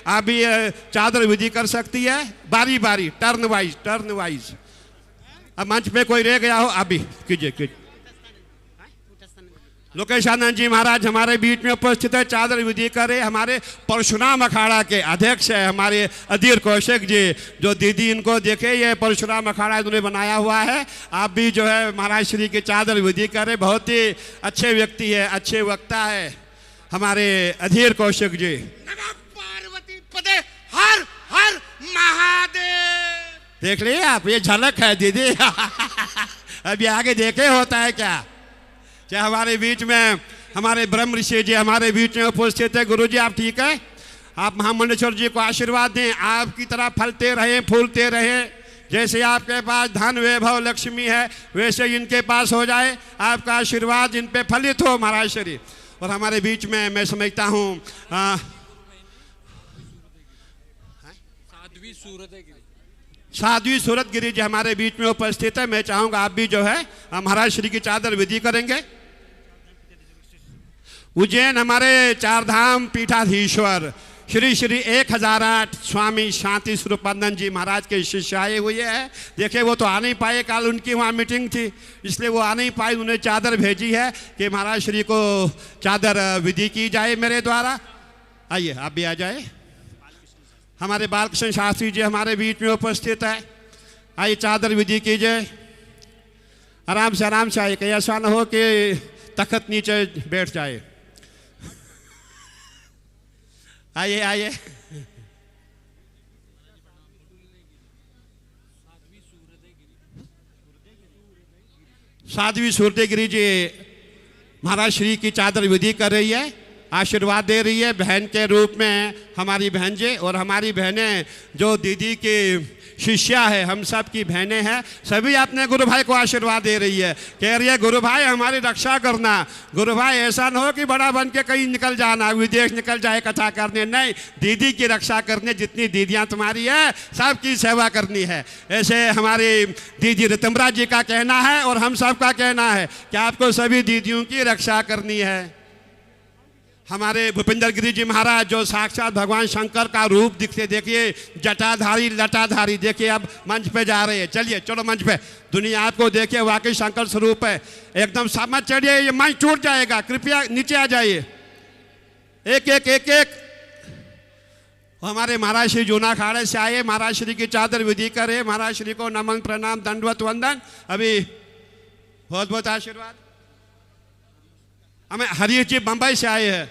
आप भी चादर विधि कर सकती है, बारी बारी, टर्न वाइज। अब मंच पे कोई रह गया हो, आप भी कीजिए। लोकेशानंद जी महाराज हमारे बीच में उपस्थित है, चादर विधि करे। हमारे परशुराम अखाड़ा के अध्यक्ष है हमारे अधीर कौशिक जी, जो दीदी इनको देखे, ये परशुराम अखाड़ा इन्होंने बनाया हुआ है। आप भी जो है महाराज श्री की चादर विधि करे। बहुत ही अच्छे व्यक्ति है, अच्छे वक्ता है हमारे अधीर कौशिक जी। नमः पार्वती पदे हर हर महादेव। देख लिए आप, ये झलक है दीदी। अभी आगे देखे होता है क्या। चाहे हमारे बीच में हमारे ब्रह्म ऋषि जी हमारे बीच में उपस्थित है। गुरु जी आप ठीक है, आप महामंडलेश्वर जी को आशीर्वाद दें, आपकी तरह फलते रहे, फूलते रहे। जैसे आपके पास धन वैभव लक्ष्मी है, वैसे इनके पास हो जाए। आपका आशीर्वाद इन पे फलित हो महाराज श्री। और हमारे बीच में मैं समझता हूँ साध्वी सूरत गिरी जी हमारे बीच में उपस्थित है। मैं चाहूंगा आप भी जो है महाराज श्री की चादर विधि करेंगे। उज्जैन हमारे चार धाम पीठाधीश्वर श्री श्री 1008 स्वामी शांति स्वरूपानंद जी महाराज के शिष्य आए हुए हैं। देखिए वो तो आ नहीं पाए, कल उनकी वहाँ मीटिंग थी इसलिए वो आ नहीं पाए। उन्हें चादर भेजी है कि महाराज श्री को चादर विधि की जाए मेरे द्वारा। आइए आप भी आ जाए। हमारे बालकृष्ण शास्त्री जी हमारे बीच में उपस्थित है। आइए चादर विधि कीजिए। आराम से आइए, कहीं ऐसा न हो कि तख्त नीचे बैठ जाए। आइए। साध्वी सूरत गिरी जी महाराज श्री की चादर विधि कर रही है, आशीर्वाद दे रही है बहन के रूप में। हमारी बहन जी और हमारी बहनें जो दीदी की शिष्या है, हम सब की बहनें हैं, सभी अपने गुरु भाई को आशीर्वाद दे रही है। कह रही है गुरु भाई हमारी रक्षा करना। गुरु भाई ऐसा न हो कि बड़ा बन के कहीं निकल जाना, विदेश निकल जाए कथा करने, नहीं, दीदी की रक्षा करने। जितनी दीदियां तुम्हारी है सबकी सेवा करनी है। ऐसे हमारी दीदी रितम्बरा जी का कहना है और हम सब का कहना है कि आपको सभी दीदियों की रक्षा करनी है। हमारे भूपेंद्र गिरी जी महाराज जो साक्षात भगवान शंकर का रूप दिखते, देखिए जटाधारी लटाधारी, देखिए अब मंच पे जा रहे हैं। चलिए चलो मंच पे, दुनिया आपको देखिए वाकई शंकर स्वरूप है। एकदम समझ चढ़िए, ये मंच टूट जाएगा, कृपया नीचे आ जाइए। एक हमारे महाराज श्री जूना अखाड़े से आए, महाराज श्री की चादर विधि करे। महाराज श्री को नमन प्रणाम दंडवत वंदन। अभी बहुत बहुत आशीर्वाद। हमें हरीश जी बंबई से आए हैं।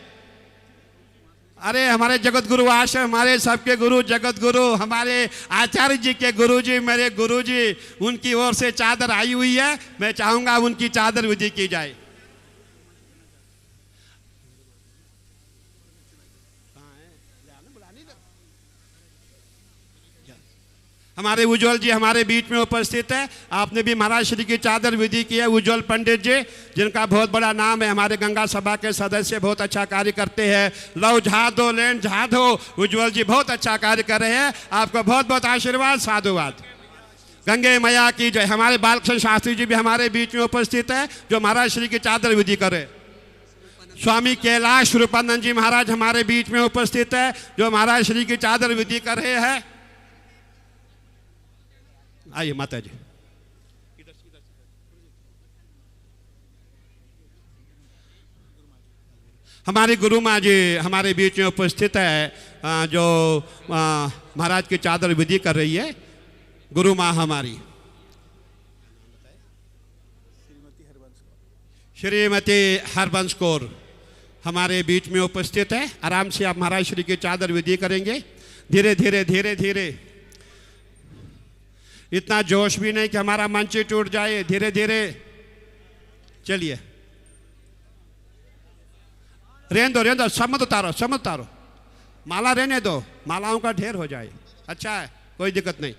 अरे हमारे जगत गुरु आश्रम, हमारे सबके गुरु जगत गुरु, हमारे आचार्य जी के गुरु जी, मेरे गुरु जी, उनकी ओर से चादर आई हुई है। मैं चाहूंगा उनकी चादर विधि की जाए। हमारे उज्जवल जी हमारे बीच में उपस्थित है। आपने भी महाराज श्री की चादर विधि की है। उज्जवल पंडित जी जिनका बहुत बड़ा नाम है, हमारे गंगा सभा के सदस्य, बहुत अच्छा कार्य करते हैं। लव झादो लैंड झादो, उज्जवल जी बहुत अच्छा कार्य कर रहे हैं। आपको बहुत बहुत आशीर्वाद, साधुवाद। गंगे मैया की जय। हमारे बालकृष्ण शास्त्री जी भी हमारे बीच में उपस्थित है जो महाराज श्री की चादर विधि करे। स्वामी कैलाश रूपानंद जी महाराज हमारे बीच में उपस्थित है जो महाराज श्री की चादर विधि कर रहे हैं। आइए माता जी। हमारी गुरु माँ जी हमारे बीच में उपस्थित है जो महाराज की चादर विधि कर रही है। गुरु माँ हमारी श्रीमती हरबंश कौर हमारे बीच में उपस्थित है। आराम से आप महाराज श्री की चादर विधि करेंगे। धीरे धीरे धीरे धीरे, इतना जोश भी नहीं कि हमारा मंच ही टूट जाए। धीरे धीरे चलिए। रहने दो, समत उतारो, माला रहने दो, मालाओं का ढेर हो जाए। अच्छा है, कोई दिक्कत नहीं।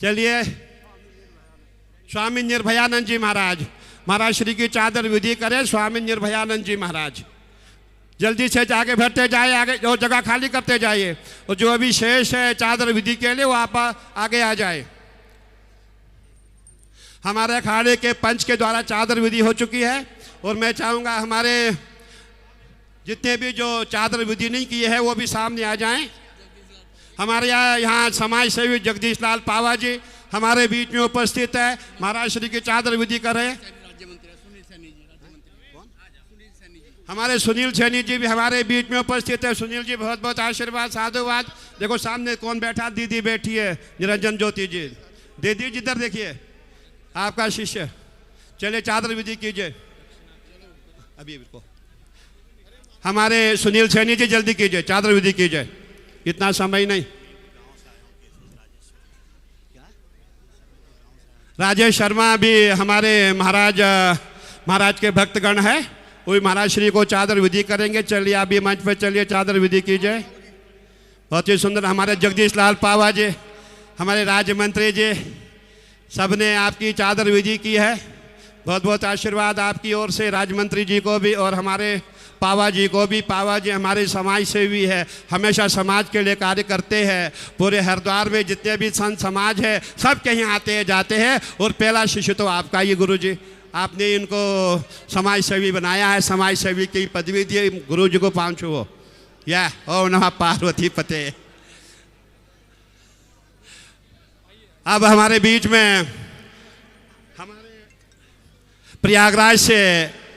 चलिए। स्वामी निर्भयानंद जी महाराज, महाराज श्री की चादर विधि करें। स्वामी निर्भयानंद जी महाराज जल्दी से जाके बैठते जाए, आगे जो जगह खाली करते जाइए। और जो अभी शेष है चादर विधि के लिए वो आप आगे आ जाए। हमारे अखाड़े के पंच के द्वारा चादर विधि हो चुकी है और मैं चाहूँगा हमारे जितने भी जो चादर विधि नहीं किए हैं वो भी सामने आ जाएं। हमारे यहाँ समाज सेवी जगदीश लाल पावा जी हमारे बीच में उपस्थित है, महाराज श्री की चादर विधि कर रहे हैं। हमारे सुनील सैनी जी भी हमारे बीच में उपस्थित है। सुनील जी बहुत बहुत आशीर्वाद साधुवाद। देखो सामने कौन बैठा, दीदी बैठी है निरंजन ज्योति जी। दीदी जिधर देखिए, आपका शिष्य। चलिए चादर विधि कीजिए अभी को। हमारे सुनील सैनी जी जल्दी कीजिए, चादर विधि कीजिए, इतना समय नहीं। राजेश शर्मा भी हमारे महाराज के भक्तगण है, वही महाराज श्री को चादर विधि करेंगे। चलिए अभी मंच पर चलिए, चादर विधि कीजिए। बहुत ही सुंदर। हमारे जगदीश लाल पावा जी, हमारे राज्य मंत्री जी, सबने आपकी चादर विधि की है। बहुत बहुत आशीर्वाद आपकी ओर से राज्य मंत्री जी को भी और हमारे पावा जी को भी। पावा जी हमारे समाज सेवी है, हमेशा समाज के लिए कार्य करते हैं। पूरे हरिद्वार में जितने भी संत समाज है सब कहीं आते हैं जाते हैं। और पहला शिष्य तो आपका ही गुरु जी, आपने इनको समाज सेवी बनाया है, समाज सेवी की पदवी दी गुरु जी को 5 वो या ओम नमः पार्वती पते। अब हमारे बीच में हमारे प्रयागराज से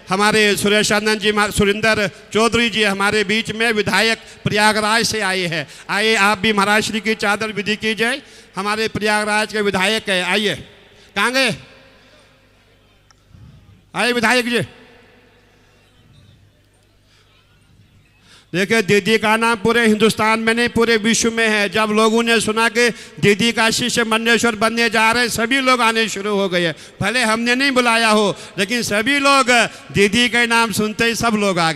हमारे सुरेशानंद जी, सुरेंद्र चौधरी जी हमारे बीच में विधायक प्रयागराज से आए हैं। आइए आप भी महाराज श्री की चादर विधि कीजिए। हमारे प्रयागराज के विधायक है, आइए। कहाँ गए? आइए विधायक जी। देखिए दीदी का नाम पूरे हिंदुस्तान में नहीं पूरे विश्व में है। जब लोगों ने सुना कि दीदी का शिष्य मंडलेश्वर बनने जा रहे, सभी लोग आने शुरू हो गए। भले हमने नहीं बुलाया हो, लेकिन सभी लोग दीदी के नाम सुनते ही सब लोग आ गए।